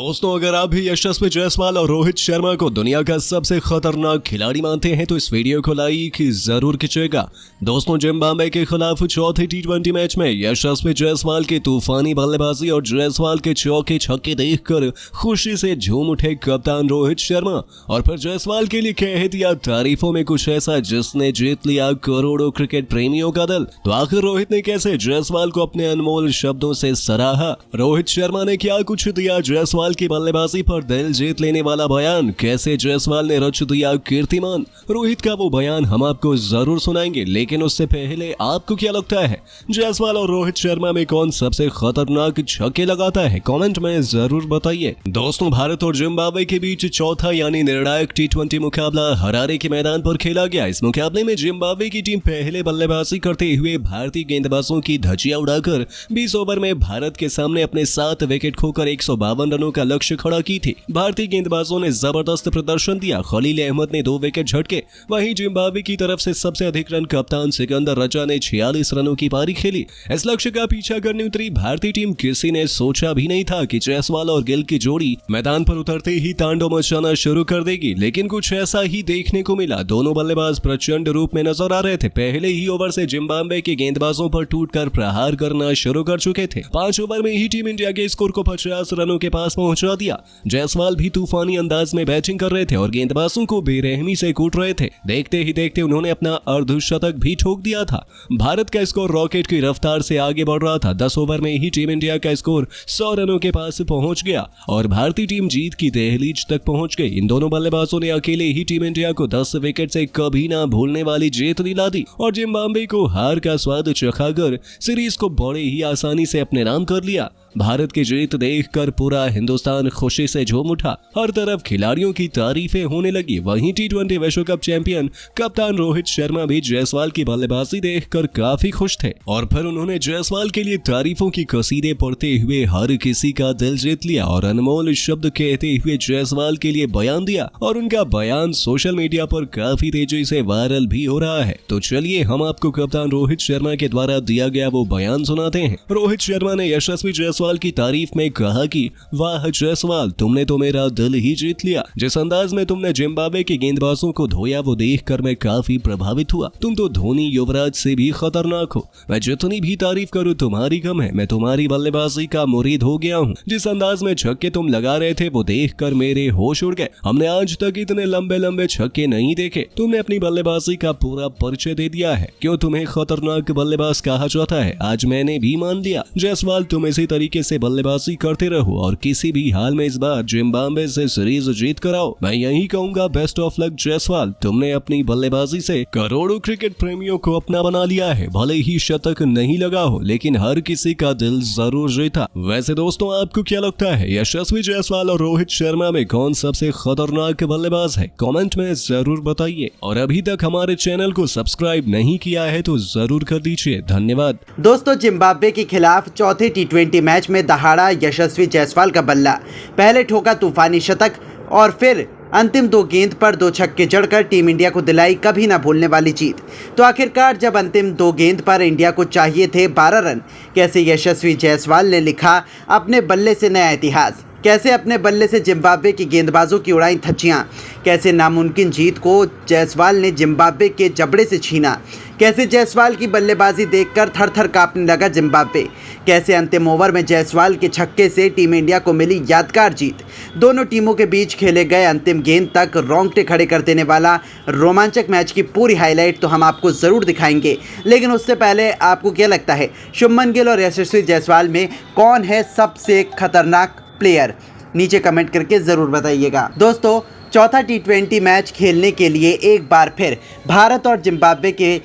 दोस्तों, अगर आप भी यशस्वी जायसवाल और रोहित शर्मा को दुनिया का सबसे खतरनाक खिलाड़ी मानते हैं तो इस वीडियो को लाइक जरूर कीजिएगा। दोस्तों, जिम्बाब्वे के खिलाफ चौथे टी20 मैच में यशस्वी जायसवाल की तूफानी बल्लेबाजी और जायसवाल के चौके छक्के देखकर खुशी से झूम उठे कप्तान रोहित शर्मा। और फिर जायसवाल के लिए कह दिया तारीफों में कुछ ऐसा जिसने जीत लिया करोड़ों क्रिकेट प्रेमियों का दिल। तो आखिर रोहित ने कैसे जायसवाल को अपने अनमोल शब्दों से सराहा? रोहित शर्मा ने क्या कुछ दिया जायसवाल की बल्लेबाजी पर दिल जीत लेने वाला बयान? कैसे जायसवाल ने रच दिया कीर्तिमान? रोहित का वो बयान हम आपको जरूर सुनाएंगे, लेकिन उससे पहले आपको क्या लगता है जायसवाल और रोहित शर्मा में कौन सबसे खतरनाक छक्के लगाता है? कमेंट में जरूर बताइए। दोस्तों, भारत और जिम्बाब्वे के बीच चौथा यानी निर्णायक टी20 मुकाबला हरारे के मैदान पर खेला गया। इस मुकाबले में जिम्बाब्वे की टीम पहले बल्लेबाजी करते हुए भारतीय गेंदबाजों की धज्जियां उड़ाकर 20 ओवर में भारत के सामने अपने 7 विकेट खोकर 152 रनों का लक्ष्य खड़ा की थी। भारतीय गेंदबाजों ने जबरदस्त प्रदर्शन दिया। खलील अहमद ने 2 विकेट झटके। वहीं जिम्बाब्वे की तरफ से सबसे अधिक रन कप्तान सिकंदर रजा ने 46 रनों की पारी खेली। इस लक्ष्य का पीछा करने उतरी भारतीय टीम। किसी ने सोचा भी नहीं था कि जायसवाल और गिल की जोड़ी मैदान पर उतरते ही तांडव मचाना शुरू कर देगी, लेकिन कुछ ऐसा ही देखने को मिला। दोनों बल्लेबाज प्रचंड रूप में नजर आ रहे थे। पहले ही ओवर से जिम्बाब्वे के गेंदबाजों पर टूटकर प्रहार करना शुरू कर चुके थे। 5 ओवर में ही टीम इंडिया के स्कोर को 50 रनों के पास पहुंचा दिया। जायसवाल भी तूफानी अंदाज में बैटिंग कर रहे थे और गेंदबाजों को बेरहमी से कूट रहे थे। देखते ही देखते उन्होंने अपना अर्धशतक भी ठोक दिया था। भारत का स्कोर रॉकेट की रफ्तार से आगे बढ़ रहा था। 10 ओवर में ही टीम इंडिया का स्कोर 100 रनों के पास पहुंच गया और भारतीय टीम जीत की दहलीज तक पहुंच गई। इन दोनों बल्लेबाजों ने अकेले ही टीम इंडिया को 10 विकेट से कभी ना भूलने वाली जीत दिला दी और जिम्बाब्वे को हार का स्वाद चखाकर सीरीज को बड़े ही आसानी से अपने नाम कर लिया। भारत की जीत देखकर पूरा हिंदुस्तान खुशी से झूम उठा। हर तरफ खिलाड़ियों की तारीफें होने लगी। वहीं टी20 विश्व कप चैंपियन कप्तान रोहित शर्मा भी जायसवाल की बल्लेबाजी देखकर काफी खुश थे और फिर उन्होंने जायसवाल के लिए तारीफों की कसीदे पढ़ते हुए हर किसी का दिल जीत लिया और अनमोल शब्द कहते हुए जायसवाल के लिए बयान दिया और उनका बयान सोशल मीडिया पर काफी तेजी से वायरल भी हो रहा है। तो चलिए हम आपको कप्तान रोहित शर्मा के द्वारा दिया गया वो बयान सुनाते हैं। रोहित शर्मा ने यशस्वी जायसवाल की तारीफ में कहा कि वाह जायसवाल, तुमने तो मेरा दिल ही जीत लिया। जिस अंदाज में तुमने जिम्बाब्वे के गेंदबाजों को धोया वो देखकर मैं काफी प्रभावित हुआ। तुम तो धोनी युवराज से भी खतरनाक हो। मैं जितनी भी तारीफ करूं तुम्हारी कम है। मैं तुम्हारी बल्लेबाजी का मुरीद हो गया हूं। जिस अंदाज में छक्के तुम लगा रहे थे वो देखकर मेरे होश उड़ गए। हमने आज तक इतने लंबे लंबे छक्के नहीं देखे। तुमने अपनी बल्लेबाजी का पूरा परिचय दे दिया है। क्यों तुम्हें खतरनाक बल्लेबाज कहा जाता है आज मैंने भी मान लिया। जायसवाल, तुम इसी तरीके से बल्लेबाजी करते रहो और किसी भी हाल में इस बार जिम्बाब्वे से सीरीज जीत कर आओ। मैं यही कहूंगा बेस्ट ऑफ लक जायसवाल। तुमने अपनी बल्लेबाजी से करोड़ों क्रिकेट प्रेमियों को अपना बना लिया है। भले ही शतक नहीं लगा हो लेकिन हर किसी का दिल जरूर जीता। वैसे दोस्तों, आपको क्या लगता है यशस्वी जायसवाल और रोहित शर्मा में कौन सबसे खतरनाक बल्लेबाज है? कमेंट में जरूर बताइए और अभी तक हमारे चैनल को सब्सक्राइब नहीं किया है तो जरूर कर दीजिए। धन्यवाद। दोस्तों, जिम्बाब्वे के खिलाफ चौथे टी20 मैच में दहाड़ा यशस्वी जायसवाल का बल्ला। पहले ठोका तूफानी शतक और फिर अंतिम 2 गेंद पर 2 छक्के जड़कर टीम इंडिया को दिलाई कभी ना भूलने वाली जीत। तो आखिरकार जब अंतिम 2 गेंद पर इंडिया को चाहिए थे 12 रन, कैसे यशस्वी जायसवाल ने लिखा अपने बल्ले से नया इतिहास। कैसे अपने बल्ले से जिम्बाब्वे की गेंदबाजों की उड़ाई धज्जियां। कैसे नामुमकिन जीत को जायसवाल ने जिम्बाब्वे के जबड़े से छीना। कैसे जायसवाल की बल्लेबाजी देखकर थर थर कांपने लगा जिम्बाब्वे। कैसे अंतिम ओवर में जायसवाल के छक्के से टीम इंडिया को मिली यादगार जीत। दोनों टीमों के बीच खेले गए अंतिम गेंद तक रोंगटे खड़े कर देने वाला रोमांचक मैच की पूरी हाईलाइट तो हम आपको ज़रूर दिखाएंगे, लेकिन उससे पहले आपको क्या लगता है शुभमन गिल और यशस्वी जायसवाल में कौन है सबसे खतरनाक प्लेयर? नीचे कमेंट करके ज़रूर बताइएगा। दोस्तों, चौथा टी20 मैच खेलने के लिए एक बार फिर भारत और जिम्बाब्वे के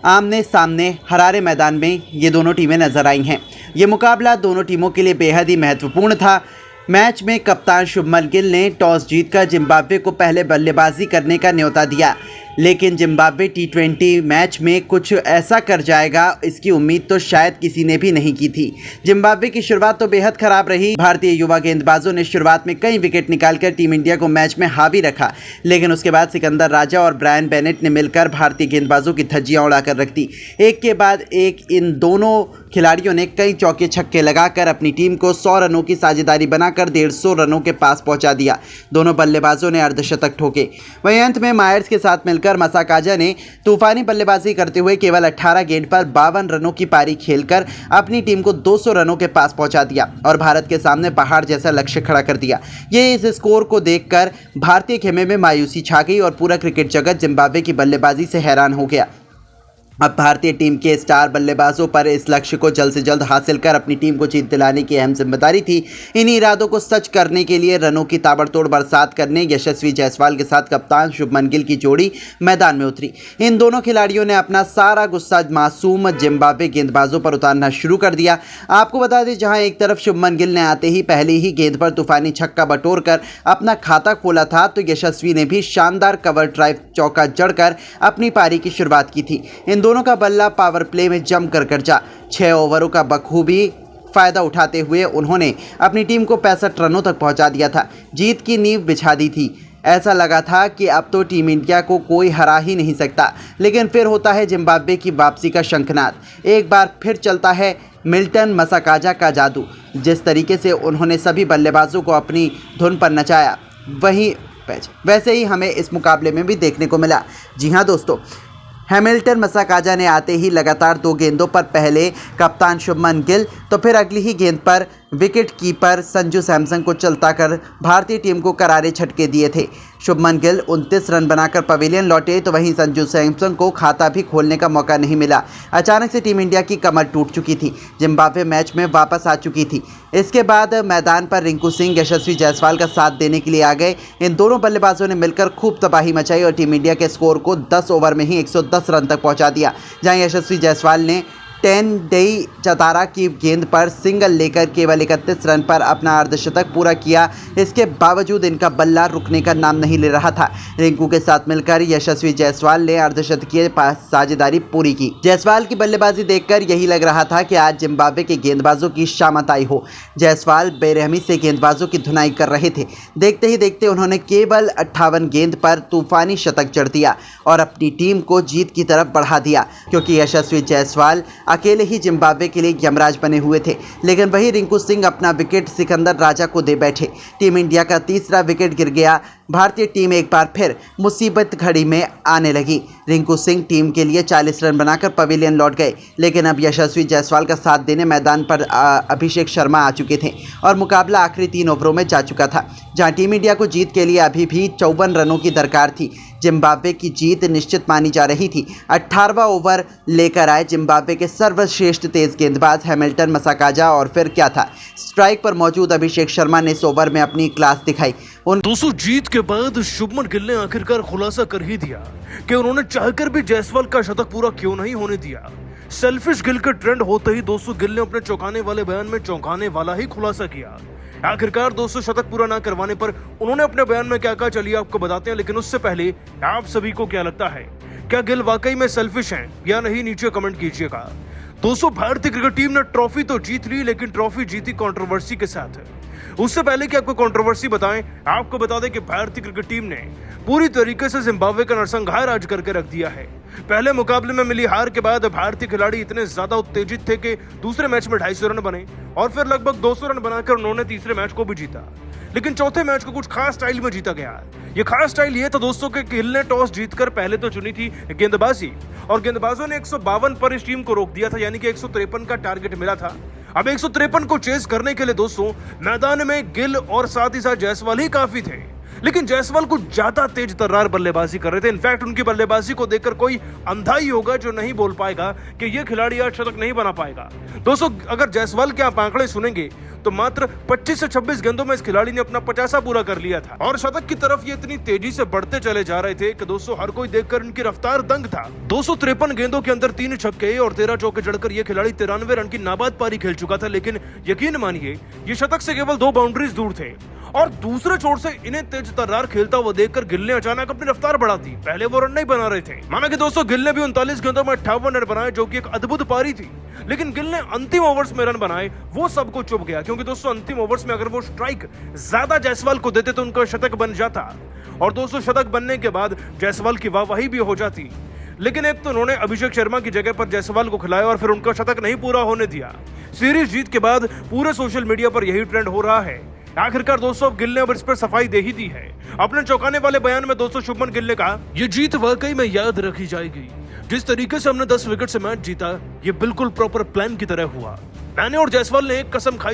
आमने सामने हरारे मैदान में ये दोनों टीमें नजर आई हैं। ये मुकाबला दोनों टीमों के लिए बेहद ही महत्वपूर्ण था। मैच में कप्तान शुभमन गिल ने टॉस जीतकर जिम्बाब्वे को पहले बल्लेबाजी करने का न्योता दिया। लेकिन जिम्बाब्वे टी20 मैच में कुछ ऐसा कर जाएगा इसकी उम्मीद तो शायद किसी ने भी नहीं की थी। जिम्बाब्वे की शुरुआत तो बेहद खराब रही। भारतीय युवा गेंदबाजों ने शुरुआत में कई विकेट निकालकर टीम इंडिया को मैच में हावी रखा, लेकिन उसके बाद सिकंदर राजा और ब्रायन बेनेट ने मिलकर भारतीय गेंदबाजों की धज्जियां उड़ाकर रख दी। एक के बाद एक इन दोनों खिलाड़ियों ने कई चौके छक्के लगाकर अपनी टीम को 100 रनों की साझेदारी बनाकर 150 रनों के पास पहुंचा दिया। दोनों बल्लेबाजों ने अर्धशतक ठोके। वहीं अंत में मायर्स के साथ मिलकर मसाकाजा ने तूफानी बल्लेबाजी करते हुए केवल 18 गेंद पर 52 रनों की पारी खेलकर अपनी टीम को 200 रनों के पास पहुंचा दिया और भारत के सामने पहाड़ जैसा लक्ष्य खड़ा कर दिया। ये इस स्कोर को देखकर भारतीय खेमे में मायूसी छा गई और पूरा क्रिकेट जगत जिम्बाब्वे की बल्लेबाजी से हैरान हो गया। अब भारतीय टीम के स्टार बल्लेबाजों पर इस लक्ष्य को जल्द से जल्द हासिल कर अपनी टीम को जीत दिलाने की अहम जिम्मेदारी थी। इन्हीं इरादों को सच करने के लिए रनों की ताबड़तोड़ बरसात करने यशस्वी जायसवाल के साथ कप्तान शुभमन गिल की जोड़ी मैदान में उतरी। इन दोनों खिलाड़ियों ने अपना सारा गुस्सा मासूम जिम्बाब्वे गेंदबाजों पर उतारना शुरू कर दिया। आपको बता दें, जहां एक तरफ शुभमन गिल ने आते ही पहली ही गेंद पर तूफानी छक्का बटोरकर अपना खाता खोला था, तो यशस्वी ने भी शानदार कवर ड्राइव चौका जड़कर अपनी पारी की शुरुआत की थी। इन दोनों का बल्ला पावर प्ले में जमकर गरजा। 6 ओवरों का बखूबी फायदा उठाते हुए उन्होंने अपनी टीम को 65 रनों तक पहुंचा दिया था। जीत की नींव बिछा दी थी। ऐसा लगा था कि अब तो टीम इंडिया को कोई हरा ही नहीं सकता, लेकिन फिर होता है जिम्बाब्वे की वापसी का शंखनाद। एक बार फिर चलता है मिल्टन मसाकाजा का जादू। जिस तरीके से उन्होंने सभी बल्लेबाजों को अपनी धुन पर नचाया, वैसे ही हमें इस मुकाबले में भी देखने को मिला। जी हाँ दोस्तों, हैमिल्टन मसाकाजा ने आते ही लगातार 2 गेंदों पर पहले कप्तान शुभमन गिल तो फिर अगली ही गेंद पर विकेट कीपर संजू सैमसन को चलता कर भारतीय टीम को करारे झटके दिए थे। शुभमन गिल 29 रन बनाकर पवेलियन लौटे, तो वहीं संजू सैमसन को खाता भी खोलने का मौका नहीं मिला। अचानक से टीम इंडिया की कमर टूट चुकी थी। जिम्बाब्वे मैच में वापस आ चुकी थी। इसके बाद मैदान पर रिंकू सिंह यशस्वी जायसवाल का साथ देने के लिए आ गए। इन दोनों बल्लेबाजों ने मिलकर खूब तबाही मचाई और टीम इंडिया के स्कोर को 10 ओवर में ही 110 रन तक पहुंचा दिया। जहां यशस्वी जायसवाल ने 10 डेई चतारा की गेंद पर सिंगल लेकर केवल 31 रन पर अपना अर्धशतक पूरा किया। इसके बावजूद इनका बल्ला रुकने का नाम नहीं ले रहा था। रिंकू के साथ मिलकर यशस्वी जायसवाल ने अर्धशतकीय साझेदारी पूरी की। जायसवाल की बल्लेबाजी देखकर यही लग रहा था कि आज जिम्बाब्वे के गेंदबाजों की शामत आई हो। जायसवाल बेरहमी से गेंदबाजों की धुनाई कर रहे थे। देखते ही देखते उन्होंने केवल 58 गेंद पर तूफानी शतक जड़ दिया और अपनी टीम को जीत की तरफ बढ़ा दिया, क्योंकि यशस्वी जायसवाल अकेले ही जिम्बाब्वे के लिए यमराज बने हुए थे। लेकिन वही रिंकू सिंह अपना विकेट सिकंदर राजा को दे बैठे। टीम इंडिया का तीसरा विकेट गिर गया। भारतीय टीम एक बार फिर मुसीबत घड़ी में आने लगी। रिंकू सिंह टीम के लिए 40 रन बनाकर पवेलियन लौट गए, लेकिन अब यशस्वी जायसवाल का साथ देने मैदान पर अभिषेक शर्मा आ चुके थे और मुकाबला आखिरी 3 ओवरों में जा चुका था, जहां टीम इंडिया को जीत के लिए अभी भी 54 रनों की दरकार थी। जिम्बाब्वे की जीत निश्चित मानी जा रही थी। 18वां ओवर लेकर आए जिम्बाब्वे के सर्वश्रेष्ठ तेज गेंदबाज हैमिल्टन मसाकाजा और फिर क्या था, स्ट्राइक पर मौजूद अभिषेक शर्मा ने इस ओवर में अपनी क्लास दिखाई। दोस्तों, जीत के बाद शुभमन गिल ने आखिरकार खुलासा कर ही दिया कि उन्होंने चाहकर भी जायसवाल का शतक पूरा क्यों नहीं होने दिया। सेल्फिश गिल के ट्रेंड होते ही दोस्तों गिल ने अपने चौंकाने वाले बयान में चौंकाने वाला ही खुलासा किया। आखिरकार दोस्तों शतक पूरा ना करवाने पर उन्होंने अपने बयान में क्या कहा, चलिए आपको बताते हैं। लेकिन उससे पहले आप सभी को क्या लगता है, क्या गिल वाकई में सेल्फिश हैं या नहीं, नीचे कमेंट कीजिएगा। दोस्तों, भारतीय क्रिकेट टीम ने ट्रॉफी तो जीत ली, लेकिन ट्रॉफी जीती कंट्रोवर्सी के साथ। उससे पहले कि आपको कंट्रोवर्सी बताएं, आपको बता दें कि भारतीय क्रिकेट टीम ने पूरी तरीके से जिम्बाब्वे का नरसंहार आज करके रख दिया है। पहले मुकाबले में मिली हार के बाद भारतीय खिलाड़ी इतने ज्यादा उत्तेजित थे कि दूसरे मैच में 250 रन बने और फिर लगभग 200 रन बनाकर उन्होंने तीसरे मैच को भी जीता। लेकिन चौथे मैच को कुछ खास स्टाइल में जीता गया। ये खास स्टाइल ये था दोस्तों कि गिल ने टॉस जीतकर पहले तो चुनी थी गेंदबाजी और गेंदबाजों ने 152 पर इस टीम को रोक दिया था, यानी कि 153 का टारगेट मिला था। अब 153 को चेस करने के लिए दोस्तों मैदान में गिल और साथ ही साथ जायसवाल ही काफी थे। लेकिन जायसवाल कुछ ज्यादा तेज तर्रार बल्लेबाजी कर रहे थे। इनफैक्ट उनकी बल्लेबाजी को देखकर कोई अंधा ही होगा जो नहीं बोल पाएगा कि ये खिलाड़ी आज शतक नहीं बना पाएगा। दोस्तों, अगर जायसवाल के आप आंकड़े सुनेंगे तो मात्र 25 से 26 गेंदों में इस खिलाड़ी ने अपना 50 पूरा कर लिया था और शतक की तरफ ये इतनी तेजी से बढ़ते चले जा रहे थे कि दोस्तों हर कोई देखकर इनकी रफ्तार दंग था। 253 गेंदों के अंदर 3 छक्के और 13 चौके जड़कर ये खिलाड़ी 93 रन की नाबाद पारी खेल चुका था। लेकिन यकीन मानिए ये शतक से केवल 2 बाउंड्रीज दूर थे और दूसरे छोर से इन्हें तेज तर्रार खेलता हुआ देखकर गिल ने अचानक अपनी रफ्तार बढ़ा दी। पहले वो रन नहीं बना रहे थे। माना कि दोस्तों गिल ने भी 39 गेंदों में 58 रन बनाए, जो कि एक अद्भुत पारी थी। लेकिन गिल ने अंतिम ओवर्स में रन बनाए, वो सबको चुभ गया, क्योंकि दोस्तों अंतिम ओवर्स में अगर वो स्ट्राइक ज्यादा जायसवाल को देते तो उनका शतक बन जाता। और दोस्तों शतक बनने के बाद जायसवाल की वाहवाही भी हो जाती। लेकिन एक तो उन्होंने अभिषेक शर्मा की जगह पर जायसवाल को खिलाया और फिर उनका शतक नहीं पूरा होने दिया। सीरीज जीत के बाद पूरे सोशल मीडिया पर यही ट्रेंड हो रहा है। आखिरकार दोस्तों अब गिल ने अब इस पर सफाई दे ही दी है। अपने चौंकाने वाले बयान में दोस्तों शुभमन गिल ने कहा, ये जीत वाकई में याद रखी जाएगी। जिस तरीके से हमने 10 विकेट से मैच जीता, ये बिल्कुल प्रॉपर प्लान की तरह हुआ। मैंने और जायसवाल ने एक कसम खाई